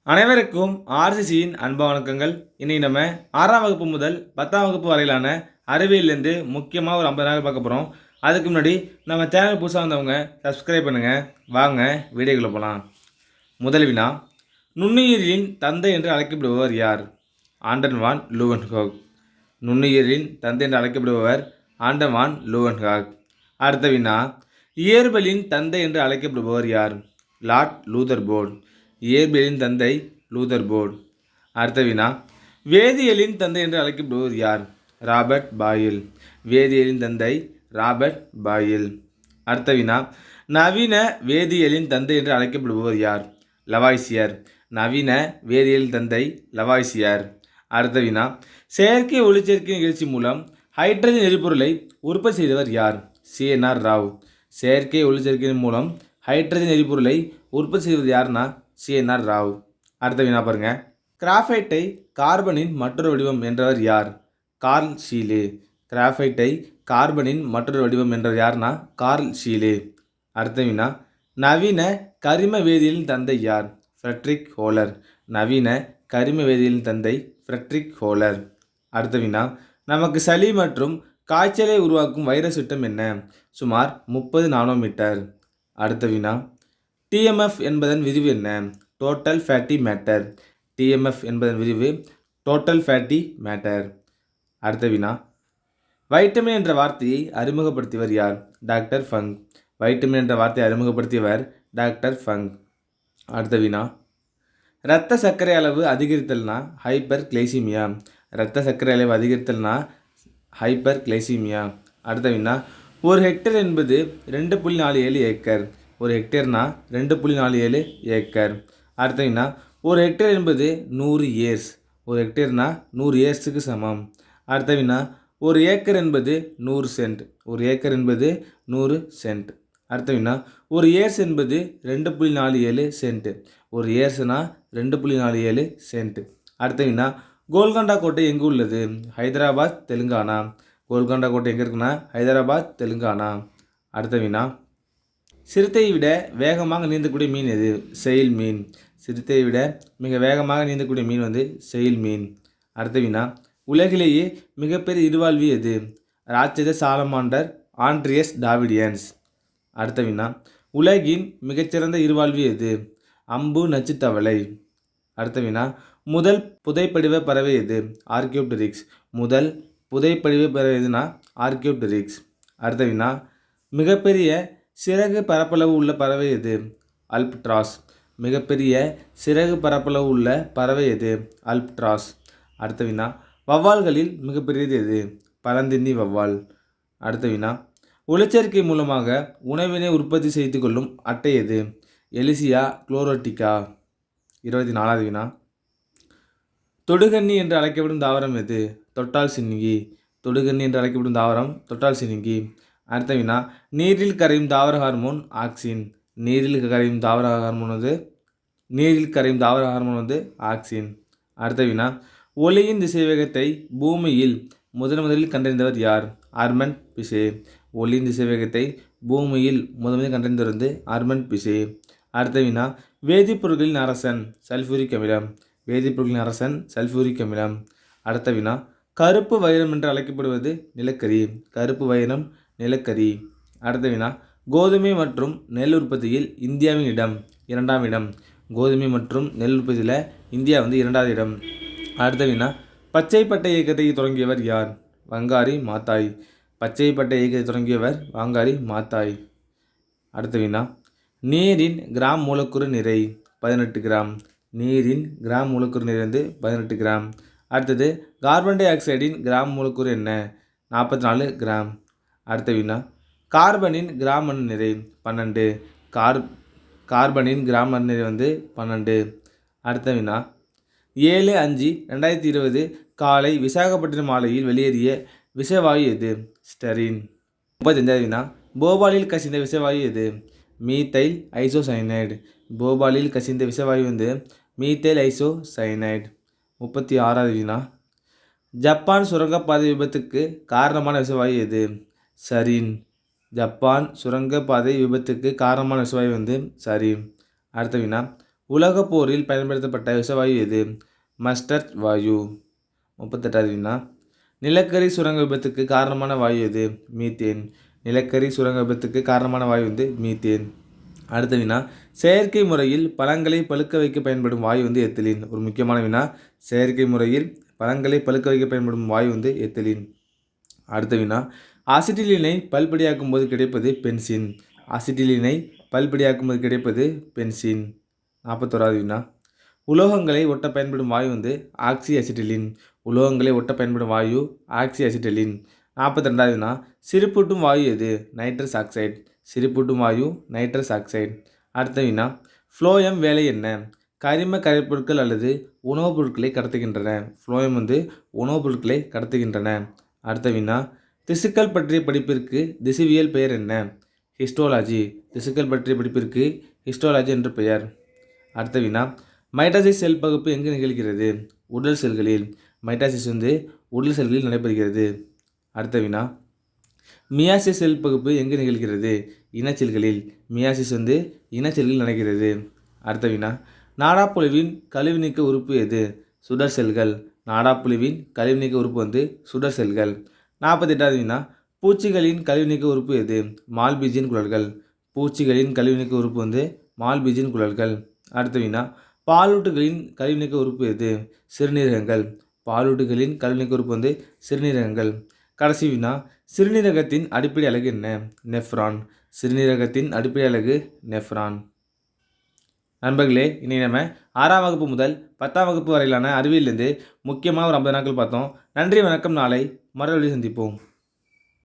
அனைவருக்கும் ஆர்சிசியின் அன்பு வணக்கங்கள். இன்னைக்கு நம்ம 6ஆம் வகுப்பு முதல் 10ஆம் வகுப்பு வரையிலான அறிவியல்லேருந்து முக்கியமாக ஒரு 50 நாள் பார்க்க போகிறோம். அதுக்கு முன்னாடி நம்ம சேனல் புதுசாக வந்தவங்க சப்ஸ்கிரைப் பண்ணுங்கள். வாங்க வீடியோக்குள்ளே போகலாம். முதல் வினா, நுண்ணுயிரின் தந்தை என்று அழைக்கப்படுபவர் யார்? ஆண்டன் வான் லூவன்ஹாக். நுண்ணுயிரின் தந்தை என்று அழைக்கப்படுபவர் ஆண்டன் வான் லூவன்ஹாக். அடுத்த வினா, இயற்பியலின் தந்தை என்று அழைக்கப்படுபவர் யார்? லார்ட் லூதர்போர்ட். இயற்பியலின் தந்தை லூதர்போர்ட். அடுத்த வினா, வேதியியலின் தந்தை என்று அழைக்கப்படுபவர் யார்? Robert boil. வேதியியலின் தந்தை ராபர்ட் பாயில். அடுத்த வினா, நவீன வேதியியலின் தந்தை என்று அழைக்கப்படுபவர் யார்? லவாய்சியர். நவீன வேதியியலின் தந்தை லவாய்சியர். அடுத்த வினா, செயற்கை ஒளிச்சேர்க்கை நிகழ்ச்சி மூலம் ஹைட்ரஜன் எரிபொருளை உற்பத்தி செய்தவர் யார்? சிஎன்ஆர் ராவ். செயற்கை ஒளிச்சேர்க்கையின் மூலம் ஹைட்ரஜன் எரிபொருளை உற்பத்தி செய்வது யாருன்னா சிஎன்ஆர் ராவ். அடுத்த வினா பாருங்க, கிராஃபைட்டை கார்பனின் மற்றொரு வடிவம் என்றவர் யார்? கார்ல் ஷீலே. கிராஃபைட்டை கார்பனின் மற்றொரு வடிவம் என்றவர் யார்னா கார்ல் ஷீலே. அடுத்த வினா, நவீன கரிம வேதியியலின் தந்தை யார்? Friedrich Wohler. நவீன கரிம வேதியியலின் தந்தை ஃப்ரெட்ரிக் ஹோலர். அடுத்த வினா, நமக்கு சளி மற்றும் காய்ச்சலை உருவாக்கும் வைரஸ் விட்டம் என்ன? சுமார் 30 நானோமீட்டர். அடுத்த வினா, டிஎம்எஃப் என்பதன் விரிவு என்ன? Total fatty matter. டிஎம்எஃப் என்பதன் விரிவு டோட்டல் ஃபேட்டி மேட்டர். அடுத்த வினா, வைட்டமின் என்ற வார்த்தையை அறிமுகப்படுத்தியவர் யார்? டாக்டர் ஃபங். வைட்டமின் என்ற வார்த்தையை அறிமுகப்படுத்தியவர் டாக்டர் ஃபங். அடுத்த வினா, இரத்த சர்க்கரை அளவு அதிகரித்தல்னா ஹைப்பர் கிளைசிமியா. இரத்த சர்க்கரை அளவு அதிகரித்தல்னா ஹைப்பர் கிளைசிமியா. அடுத்த வினா, ஒரு ஹெக்டேர் என்பது 2.47 ஏக்கர். ஒரு ஹெக்டேர்னா 2.47 ஏக்கர். அடுத்த வினா, ஒரு ஹெக்டேர் என்பது 100 இயர்ஸ். ஒரு ஹெக்டேர்னா 100 இயர்ஸுக்கு சமம். அடுத்த வினா, ஒரு ஏக்கர் என்பது 100 சென்ட். ஒரு ஏக்கர் என்பது 100 சென்ட். அடுத்த வினா, ஒரு இயர்ஸ் என்பது 2.47 சென்ட். ஒரு இயர்ஸ்னா 2.47 சென்ட். அடுத்த வினா, கோல்கொண்டா கோட்டை எங்கு உள்ளது? ஹைதராபாத், தெலுங்கானா. கோல்கொண்டா கோட்டை எங்கே இருக்குன்னா ஹைதராபாத், தெலுங்கானா. அடுத்த வினா, சிறுத்தையை விட வேகமாக நீந்தக்கூடிய மீன் எது? செயில் மீன். சிறுத்தையை விட மிக வேகமாக நீந்தக்கூடிய மீன் வந்து செயில் மீன். அடுத்த வினா, உலகிலேயே மிகப்பெரிய இருவாழ்வி எது? ராட்சத சாலமாண்டர் ஆண்ட்ரியஸ் டாவிடியன்ஸ். அடுத்த வினா, உலகின் மிகச்சிறந்த இருவாழ்வி எது? அம்பு நச்சுத்தவளை. அடுத்த வினா, முதல் புதைப்படிவ பறவை எது? ஆர்கியோப்டெரிக்ஸ். முதல் புதைப்படிவ பறவை எதுனா ஆர்கியோப்டெரிக்ஸ். அடுத்த வினா, மிகப்பெரிய சிறகு பரப்பளவு உள்ள பறவை எது? அல்ப்ட்ராஸ். மிகப்பெரிய சிறகு பரப்பளவு உள்ள பறவை எது? அல்ப்ட்ராஸ். அடுத்த வினா, வவ்வால்களில் மிகப்பெரியது எது? பழந்தின்னி வவ்வால். அடுத்த வினா, ஒளிச்சேர்க்கை மூலமாக உணவினை உற்பத்தி செய்து கொள்ளும் அட்டை எது? எலிசியா குளோரோட்டிகா. 24வது வினா, தொடுகண்ணி என்று அழைக்கப்படும் தாவரம் எது? தொட்டால் சினுங்கி. தொடுகண்ணி என்று அழைக்கப்படும் தாவரம் தொட்டால் சினுங்கி. அடுத்த வினா, நீரில் கரையும் தாவர ஹார்மோன் ஆக்சின். நீரில் கரையும் தாவர ஹார்மோன் வந்து ஆக்சின். அடுத்த வினா, ஒளியின் திசைவேகத்தை பூமியில் முதலில் கண்டறிந்தவர் யார்? ஆர்மண்ட் பிசே. ஒளியின் திசைவேகத்தை பூமியில் முதலில் கண்டறிந்தவர் வந்து ஆர்மண்ட் பிசே. அடுத்த வினா, வேதிப்பொருட்களின் அரசன் சல்ஃபூரிக் அமிலம். வேதிப்பொருட்களின் அரசன் சல்ஃபூரிக் அமிலம். அடுத்த வினா, கருப்பு வைரம் என்று அழைக்கப்படுவது நிலக்கரி. கருப்பு வைரம் நிலக்கரி. அடுத்த வினா, கோதுமை மற்றும் நெல் உற்பத்தியில் இந்தியாவின் இடம்? 2ஆம் இடம். கோதுமை மற்றும் நெல் உற்பத்தியில் இந்தியா வந்து 2வது இடம். அடுத்த வினா, பச்சை பட்டை இயக்கத்தை தொடங்கியவர் யார்? வங்காரி மாத்தாய். பச்சை பட்டை இயக்கத்தை தொடங்கியவர் வங்காரி மாத்தாய். அடுத்த வினா, நீரின் கிராம் மூலக்கூறு நிறை 18 கிராம். நீரின் கிராம் மூலக்கூறு நிறை வந்து 18 கிராம். அடுத்தது, கார்பன் டை ஆக்சைடின் கிராம் மூலக்கூறு என்ன? 44 கிராம். அடுத்த வினா, கார்பனின் கிராம் அணு நிறை 12. கார்பனின் கிராம் அணு நிறை வந்து 12. அடுத்த வினா, 7/5/2020 காலை விசாகப்பட்டினம் ஆலையில் வெளியேறிய விஷவாயு எது? ஸ்டெரின். 35வது வினா, போபாலில் கசிந்த விஷவாயு எது? Methyl isocyanide. போபாலில் கசிந்த விஷவாயு வந்து மீத்தைல் ஐசோசைனைடு. 36வது வினா, ஜப்பான் சுரங்கப்பாதை விபத்துக்கு காரணமான விஷவாயு எது? சரின். ஜப்பான் சுரங்கப்பாதை விபத்துக்கு காரணமான விஷவாயு வந்து சரின். அடுத்த வினா, உலகப் போரில் பயன்படுத்தப்பட்ட விஷவாயு எது? மஸ்டர்ட் வாயு. 38வது வினா. நிலக்கரி சுரங்க விபத்துக்கு காரணமான வாயு எது? மீத்தேன். நிலக்கரி சுரங்க விபத்துக்கு காரணமான வாயு மீத்தேன். அடுத்த வினா. செயற்கை முறையில் பழங்களை பழுக்க வைக்க பயன்படும் வாயு எத்திலீன். ஒரு முக்கியமான வினா. செயற்கை முறையில் பழங்களை பழுக்க வைக்க பயன்படும் வாயு எத்திலீன். அடுத்த வினா. அசிட்டிலீனை பல்படியாக்கும் போது கிடைப்பது பென்சின். அசிட்டிலீனை பல்படியாக்கும் போது கிடைப்பது பென்சின். 41வது வினா. உலோகங்களை ஒட்ட பயன்படும் வாயு ஆக்சி அசிட்டிலின். உலோகங்களை ஒட்ட பயன்படும் வாயு ஆக்சி அசிட்டிலின். 42வது வினா. சிரிப்பூட்டும் வாயு எது? Nitrous oxide. சிரிப்பூட்டும் வாயு நைட்ரஸ் ஆக்சைடு. அடுத்த வினா. ஃப்ளோயம் வேலை என்ன? கரிம கரைப்பொருட்கள் அல்லது உணவுப் பொருட்களை கடத்துகின்றன. ஃப்ளோயம் உணவுப் பொருட்களை கடத்துகின்றன. அடுத்த வினா. திசுக்கள் பற்றிய படிப்பிற்கு திசுவியல் பெயர் என்ன? ஹிஸ்டோலாஜி. திசுக்கள் பற்றிய படிப்பிற்கு ஹிஸ்டோலாஜி என்று பெயர். அடுத்த வினா. மைட்டாசிஸ் செல் பகுப்பு எங்கு நிகழ்கிறது? உடல் செல்களில். மைட்டாசிஸ் உடல் செல்களில் நடைபெறுகிறது. அடுத்த வினா. மியாசிஸ் செல் பகுப்பு எங்கு நிகழ்கிறது? இனச்செல்களில். மியாசிஸ் இனச்செல்களில் நடக்கிறது. அடுத்த வினா. நாடாப்புழுவின் கழிவு நீக்க உறுப்பு எது? சுடர் செல்கள். நாடாப்புழுவின் கழிவு நீக்க உறுப்பு சுடர் செல்கள். 48வது வினா. பூச்சிகளின் கழிவு நீக்க உறுப்பு எது? மால்பிஜின் குழல்கள். பூச்சிகளின் கழிவு நீக்க உறுப்பு மால்பிஜின் குழல்கள். அடுத்த வினா. பாலூட்டுகளின் கழிவு நீக்க உறுப்பு எது? சிறுநீரகங்கள். பாலூட்டுகளின் கழிவு நீக்க உறுப்பு சிறுநீரகங்கள். கடைசி வினா. சிறுநீரகத்தின் அடிப்படை அலகு என்ன? நெஃப்ரான். சிறுநீரகத்தின் அடிப்படை அலகு நெஃப்ரான். நண்பர்களே, இன்னைக்கு நம்ம 6ஆம் வகுப்பு முதல் 10ஆம் வகுப்பு வரையிலான அறிவியலிருந்து முக்கியமாக ஒரு 50 நாட்கள் பார்த்தோம். நன்றி, வணக்கம். நாளை மறுபடியும் சந்திப்போம்.